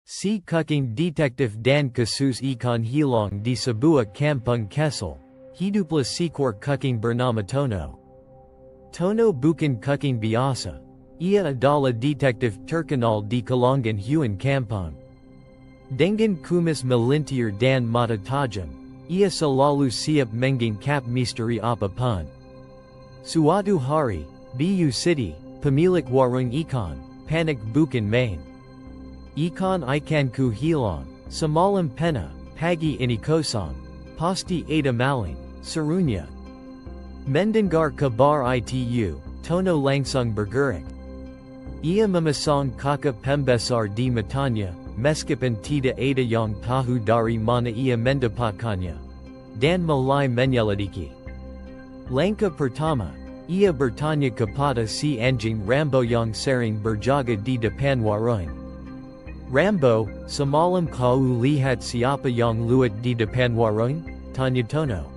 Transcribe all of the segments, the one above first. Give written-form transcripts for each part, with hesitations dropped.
Si kucing Detektif dan kasus ikan hilang di sebuah kampung kecil, hiduplah seekor kucing bernama Tono. Tono bukan kucing biasa. Ia adalah detektif terkenal di kalangan hewan kampung. Dengan kumis melintir dan mata tajam, ia selalu siap mengungkap misteri apapun. Suatu hari, Biu City, pemilik warung ikan, panik bukan main. Ikanku hilang, semalam pena, pagi ini kosong, pasti ada maling, serunya. Mendengar kabar itu, Tono langsung bergerak. Ia memasang kakak pembesar di matanya, meskipun tidak ada yang tahu dari mana ia mendapatkannya, dan mulai menyelidiki. Langkah pertama, ia bertanya kepada si anjing Rambo yang sering berjaga di depan warung. Rambo, semalam kau lihat siapa yang lewat di depan warung? Tanya Tono.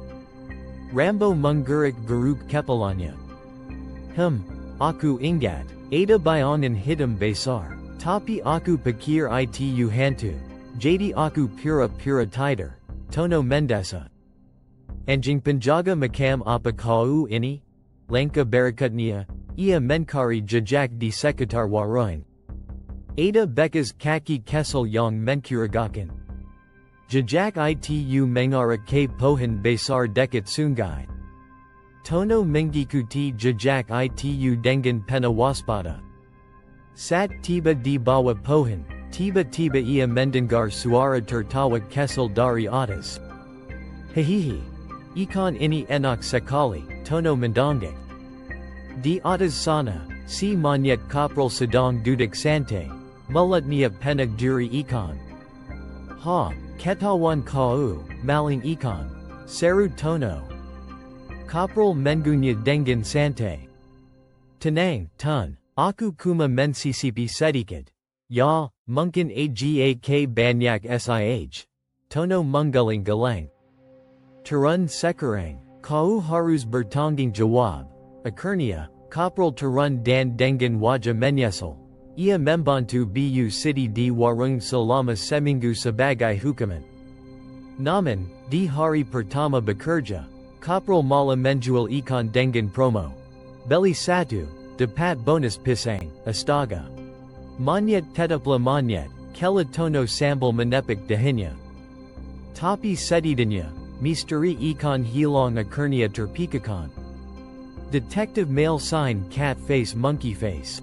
Rambo menggeruk-geruk kepalanya. Aku ingat, ada bayangan hitam besar, tapi aku pikir itu hantu, jadi aku pura-pura tidur. Tono mendesa. Anjing penjaga makam apa kau ini? Langkah berikutnya, ia mencari jejak di sekitar warung. Ada bekas kaki kecil yang mencurigakan. Jejak itu mengarah ke pohon besar dekat sungai. Tono mengikuti jejak itu dengan penuh waspada. Saat tiba di bawah pohon, tiba-tiba ia mendengar suara tertawa kecil dari atas. Hehehe, ikan ini enak sekali, Tono mendongak. Di atas sana, si monyet kapral sedang duduk santai, mulutnya penuh duri ikan. Ketahuan kau, maling ikan, seru Tono. Kapral mengunyah dengan santai. Tenang, Tun, aku cuma mencicipi sedikit. Ya, mungkin agak banyak sih. Tono menggeleng-geleng. Turun sekarang, kau harus bertanggung jawab. Akhirnya, Kapral turun dan dengan wajah menyesal, ia membantu Biu City di warung selama seminggu sebagai hukuman. Namun, di hari pertama bekerja, Kapral malah menjual ikan dengan promo. Beli satu, dapat bonus pisang, astaga. Monyet tetaplah monyet, kala Tono sambil menepuk dahinya. Tapi setidaknya, misteri ikan hilang akhirnya terpikirkan. Detektif male sign cat face monkey face.